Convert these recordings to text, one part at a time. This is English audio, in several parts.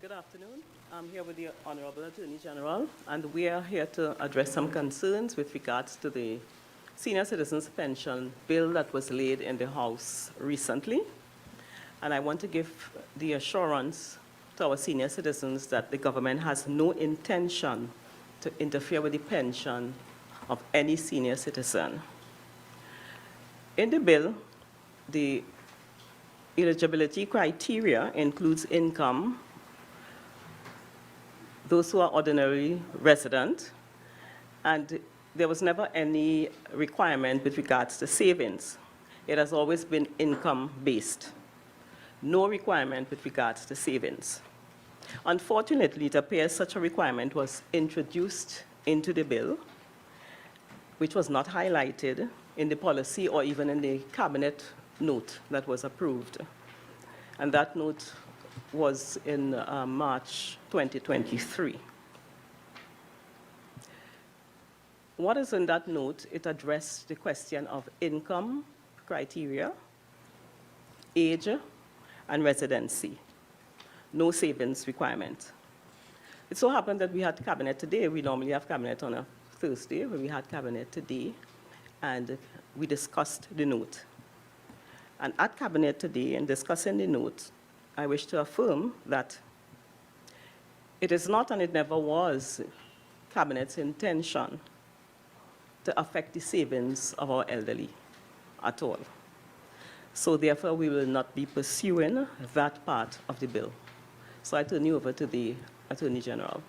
Good afternoon. I'm here with the Honorable Attorney General, and we are here to address some concerns with regards to the Senior Citizens Pension Bill that was laid in the House recently. And I want to give the assurance to our senior citizens that the government has no intention to interfere with the pension of any senior citizen. In the bill, the eligibility criteria includes income, those who are ordinarily resident, and there was never any requirement with regards to savings. It has always been income-based. No requirement with regards to savings. Unfortunately, it appears such a requirement was introduced into the bill, which was not highlighted in the policy or even in the cabinet note that was approved. And that note was in March 2023. What is in that note? It addressed the question of income criteria, age, and residency. No savings requirement. It so happened that we had cabinet today. We normally have cabinet on a Thursday, but we had cabinet today, and we discussed the note. And at cabinet today, in discussing the note, I wish to affirm that it is not, and it never was, cabinet's intention to affect the savings of our elderly at all. So therefore, we will not be pursuing that part of the bill. So I turn you over to the Attorney General.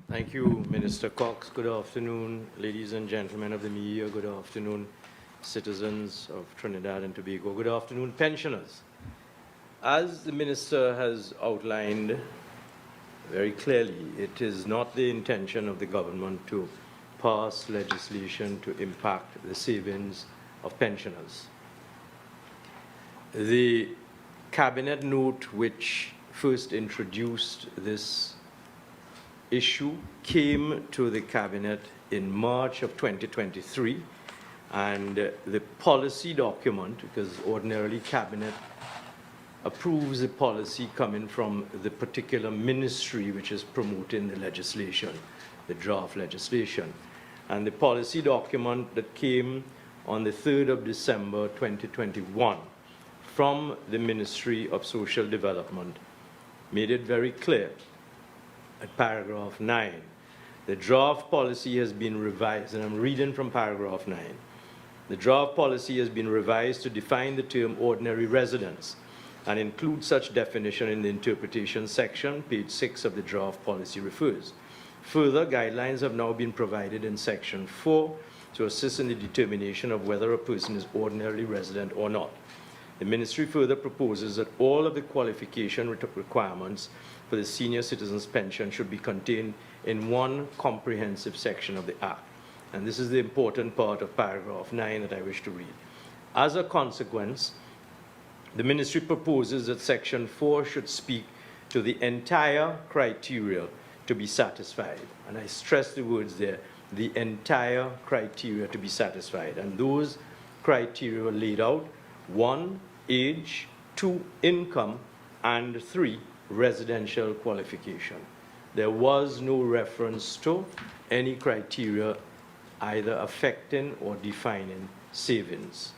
Thank you, Minister Cox. Good afternoon, ladies and gentlemen of the media. Good afternoon, citizens of Trinidad and Tobago. Good afternoon, pensioners. As the Minister has outlined very clearly, it is not the intention of the government to pass legislation to impact the savings of pensioners. The cabinet note which first introduced this issue came to the cabinet in March of 2023, and the policy document, because ordinarily cabinet approves the policy coming from the particular ministry which is promoting the legislation, the draft legislation. And the policy document that came on the 3rd of December 2021 from the Ministry of Social Development made it very clear at paragraph 9. The draft policy has been revised, and I'm reading from paragraph 9. The draft policy has been revised to define the term ordinary residence and include such definition in the interpretation section. Page 6 of the draft policy refers. Further, guidelines have now been provided in section 4 to assist in the determination of whether a person is ordinarily resident or not. The ministry further proposes that all of the qualification requirements for the senior citizens pension should be contained in one comprehensive section of the Act. And this is the important part of paragraph 9 that I wish to read. As a consequence, the ministry proposes that section 4 should speak to the entire criteria to be satisfied. And I stress the words there, the entire criteria to be satisfied. And those criteria were laid out: 1, age; 2, income; and 3, residential qualification. There was no reference to any criteria either affecting or defining savings.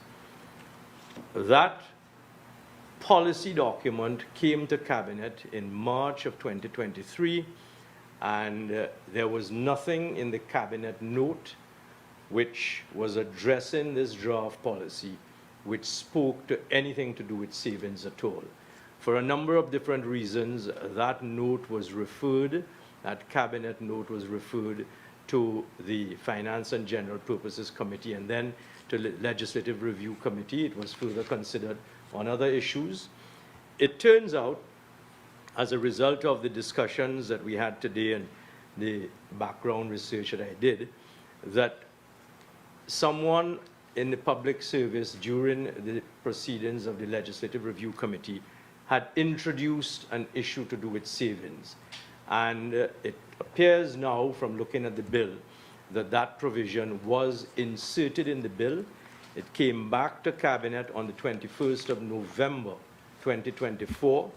That policy document came to cabinet in March of 2023, and there was nothing in the cabinet note which was addressing this draft policy which spoke to anything to do with savings at all. For a number of different reasons, that note was referred, that cabinet note was referred to the Finance and General Purposes Committee and then to the Legislative Review Committee. It was further considered on other issues. It turns out, as a result of the discussions that we had today and the background research that I did, that someone in the public service during the proceedings of the Legislative Review Committee had introduced an issue to do with savings. And it appears now, from looking at the bill, that that provision was inserted in the bill. It came back to Cabinet on the 21st of November 2024,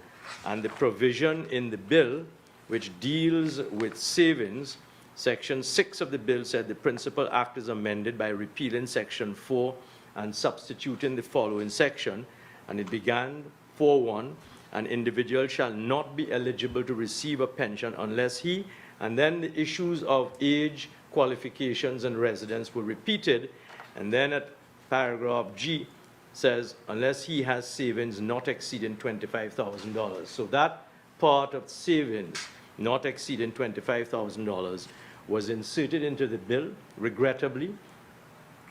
And the provision in the bill which deals with savings, Section 6 of the bill said the Principal Act is amended by repealing Section 4 and substituting the following section, and it began 4.1, an individual shall not be eligible to receive a pension unless he, and then the issues of age, qualifications, and residence were repeated, and then at paragraph G says, unless he has savings not exceeding $25,000. So that part of savings not exceeding $25,000 was inserted into the bill. Regrettably,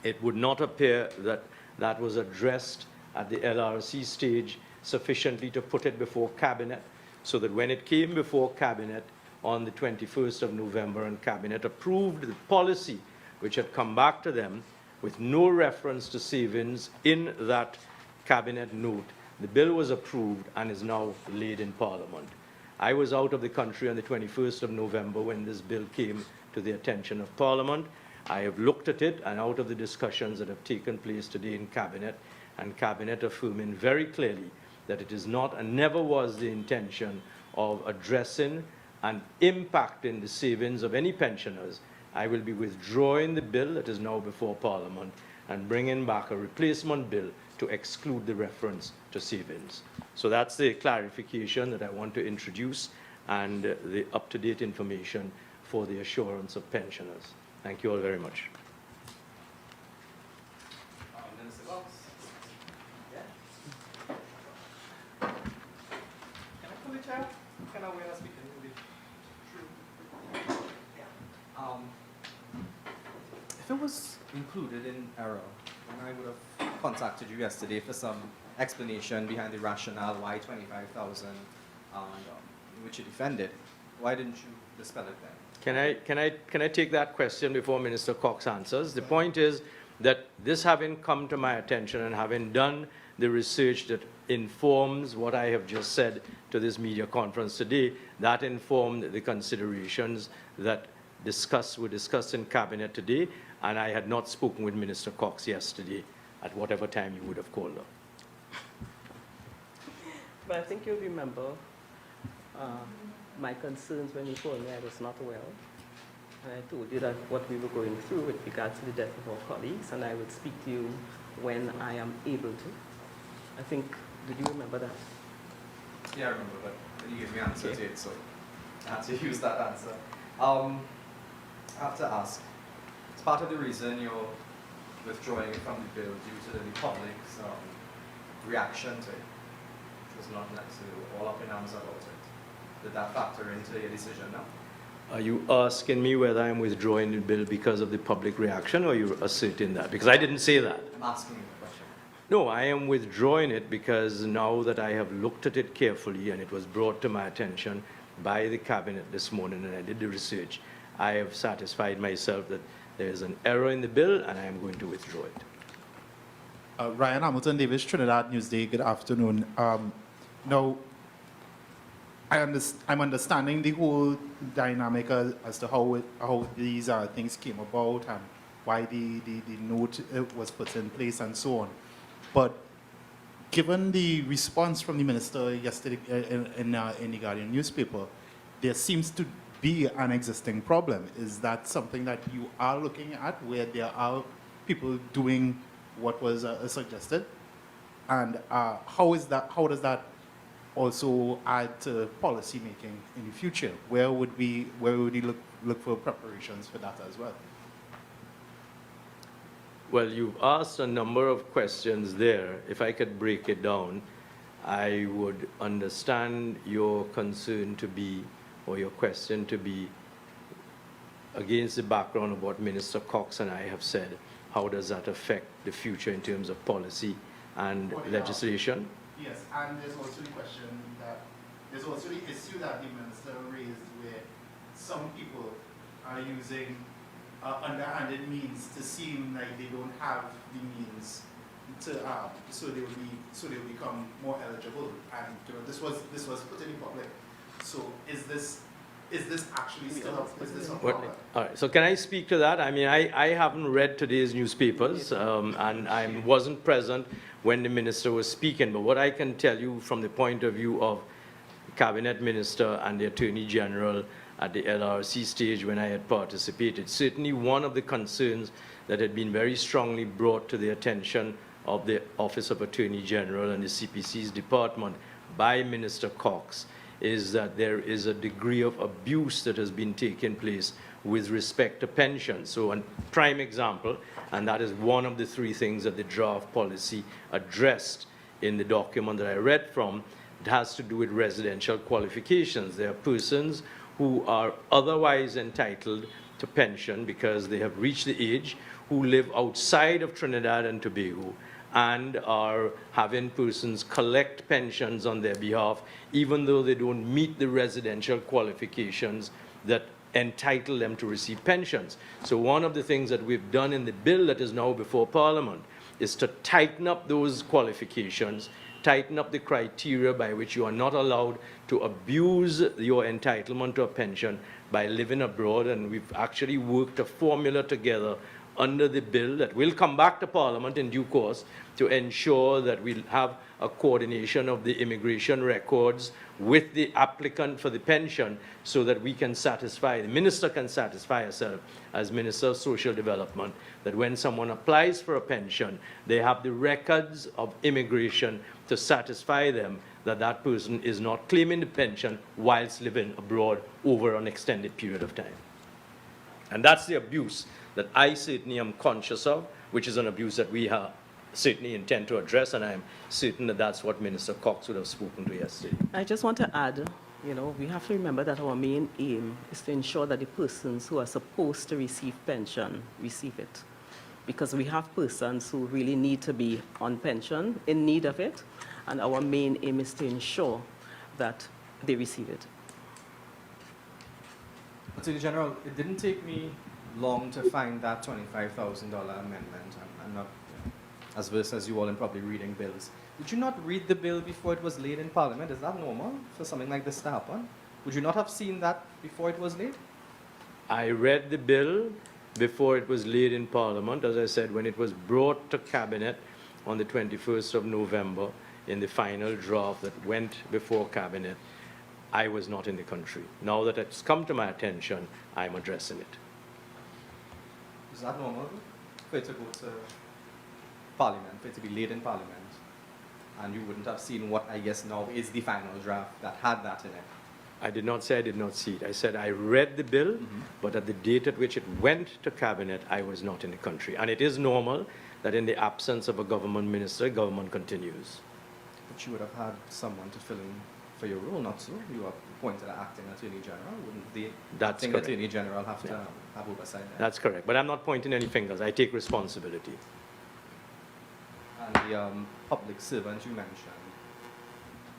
it would not appear that that was addressed at the LRC stage sufficiently to put it before Cabinet, so that when it came before Cabinet on the 21st of November and Cabinet approved the policy which had come back to them with no reference to savings in that Cabinet note, the bill was approved and is now laid in Parliament. I was out of the country on the 21st of November when this bill came to the attention of Parliament. I have looked at it, and out of the discussions that have taken place today in Cabinet, and Cabinet affirming very clearly that it is not and never was the intention of addressing and impacting the savings of any pensioners, I will be withdrawing the bill that is now before Parliament and bringing back a replacement bill to exclude the reference to savings. So that's the clarification that I want to introduce and the up-to-date information for the assurance of pensioners. Thank you all very much. Minister Cox. Can I come to chair? Can I wear a speaker? If it was included in error, then I would have contacted you yesterday for some explanation behind the rationale why 25,000, which you defended. Why didn't you dispel it then? Can I take that question before Minister Cox answers? The point is that this having come to my attention and having done the research that informs what I have just said to this media conference today, that informed the considerations that were discussed in Cabinet today, and I had not spoken with Minister Cox yesterday at whatever time you would have called her. But I think you'll remember my concerns when you called me. I was not well. And I told you that what we were going through with regards to the death of our colleagues, and I would speak to you when I am able to. I think, did you remember that? Yeah, I remember, but you gave me an answer to it, so I had to use that answer. I have to ask, it's part of the reason you're withdrawing it from the bill due to the public's reaction to it, which was not necessarily all up in arms about it. Did that factor into your decision now? Are you asking me whether I'm withdrawing the bill because of the public reaction, or you're asserting that? Because I didn't say that. I'm asking you the question. No, I am withdrawing it because now that I have looked at it carefully and it was brought to my attention by the Cabinet this morning and I did the research, I have satisfied myself that there is an error in the bill and I am going to withdraw it. Ryan Hamilton Davis, Trinidad Newsday, good afternoon. Now, I'm understanding the whole dynamic as to how these things came about and why the note was put in place and so on. But given the response from the minister yesterday in the Guardian newspaper, there seems to be an existing problem. Is that something that you are looking at, where there are people doing what was suggested? And how does that also add to policy making in the future? Where would we look for preparations for that as well? Well, you've asked a number of questions there. If I could break it down, I would understand your concern to be, or your question to be, against the background of what Minister Cox and I have said, how does that affect the future in terms of policy and legislation? Yes, and there's also the question that, there's also the issue that the minister raised where some people are using underhanded means to seem like they don't have the means to, so they'll become more eligible. And this was put in the public. So is this actually still a problem? All right, so can I speak to that? I mean, I haven't read today's newspapers and I wasn't present when the minister was speaking, but what I can tell you from the point of view of cabinet minister and the Attorney General at the LRC stage when I had participated. Certainly one of the concerns that had been very strongly brought to the attention of the Office of Attorney General and the CPC's department by Minister Cox is that there is a degree of abuse that has been taking place with respect to pensions. So a prime example, and that is one of the three things that the draft policy addressed in the document that I read from. It has to do with residential qualifications. There are persons who are otherwise entitled to pension because they have reached the age, who live outside of Trinidad and Tobago and are having persons collect pensions on their behalf, even though they don't meet the residential qualifications that entitle them to receive pensions. So one of the things that we've done in the bill that is now before Parliament is to tighten up those qualifications, tighten up the criteria by which you are not allowed to abuse your entitlement to a pension by living abroad. And we've actually worked a formula together under the bill that will come back to Parliament in due course to ensure that we'll have a coordination of the immigration records with the applicant for the pension so that we can satisfy, the minister can satisfy herself as Minister of Social Development, that when someone applies for a pension, they have the records of immigration to satisfy them that that person is not claiming the pension whilst living abroad over an extended period of time. And that's the abuse that I certainly am conscious of, which is an abuse that we certainly intend to address, and I'm certain that that's what Minister Cox would have spoken to yesterday. I just want to add, we have to remember that our main aim is to ensure that the persons who are supposed to receive pension receive it. Because we have persons who really need to be on pension, in need of it, and our main aim is to ensure that they receive it. Attorney General, it didn't take me long to find that $25,000 amendment. I'm not as versed as you all in probably reading bills. Did you not read the bill before it was laid in Parliament? Is that normal for something like this to happen? Would you not have seen that before it was laid? I read the bill before it was laid in Parliament. As I said, when it was brought to Cabinet on the 21st of November in the final draft that went before Cabinet, I was not in the country. Now that it's come to my attention, I'm addressing it. Is that normal for it to go to Parliament, for it to be laid in Parliament, and you wouldn't have seen what I guess now is the final draft that had that in it? I did not say I did not see it. I said I read the bill, but at the date at which it went to Cabinet, I was not in the country. And it is normal that in the absence of a government minister, government continues. But you would have had someone to fill in for your role, not so? You are appointed an acting Attorney General. Wouldn't the acting Attorney General have to have oversight there? That's correct. But I'm not pointing any fingers. I take responsibility. And the public servant you mentioned,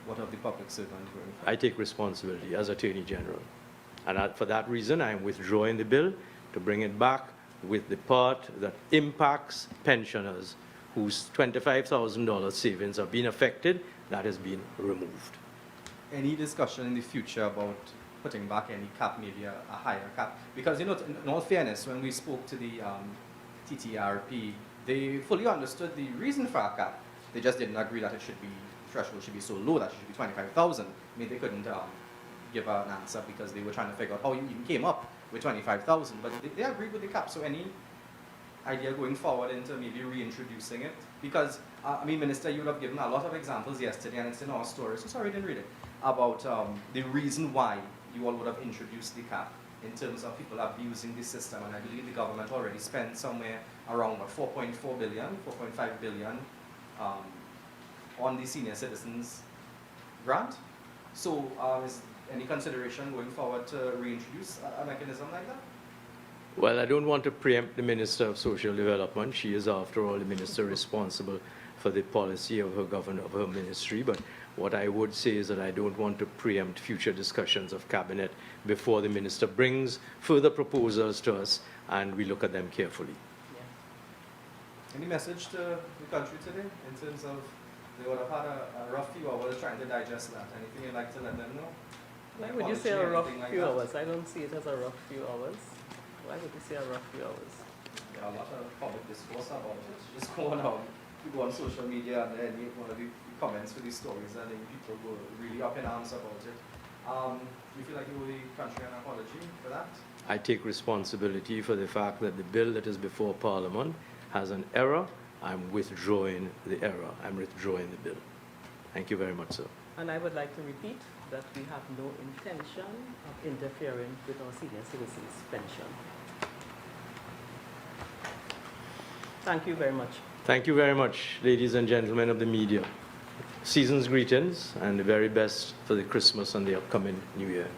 what of the public servant going forward? I take responsibility as Attorney General. And for that reason, I am withdrawing the bill to bring it back with the part that impacts pensioners whose $25,000 savings have been affected. That has been removed. Any discussion in the future about putting back any cap, maybe a higher cap? Because, in all fairness, when we spoke to the TTRP, they fully understood the reason for a cap. They just didn't agree that threshold should be so low that it should be 25,000. I mean, they couldn't give an answer because they were trying to figure out how you even came up with 25,000. But they agreed with the cap. So any idea going forward into maybe reintroducing it? Because, Minister, you would have given a lot of examples yesterday, and it's in our story, so sorry I didn't read it, about the reason why you all would have introduced the cap in terms of people abusing the system. And I believe the government already spent somewhere around, 4.4 billion, 4.5 billion on the senior citizens grant. So is any consideration going forward to reintroduce a mechanism like that? Well, I don't want to preempt the Minister of Social Development. She is, after all, the minister responsible for the policy of her government, of her ministry. But what I would say is that I don't want to preempt future discussions of Cabinet before the minister brings further proposals to us and we look at them carefully. Yeah. Any message to the country today in terms of they would have had a rough few hours trying to digest that? Anything you'd like to let them know? Why would you say a rough few hours? I don't see it as a rough few hours. Why would you say a rough few hours? There are a lot of public discourse about it. Just going on. you go on social media and any one of the comments for these stories, and then people go really up in arms about it. Do you feel like you owe the country an apology for that? I take responsibility for the fact that the bill that is before Parliament has an error. I'm withdrawing the error. I'm withdrawing the bill. Thank you very much, sir. And I would like to repeat that we have no intention of interfering with our senior citizens' pension. Thank you very much. Thank you very much, ladies and gentlemen of the media. Season's greetings and the very best for the Christmas and the upcoming New Year.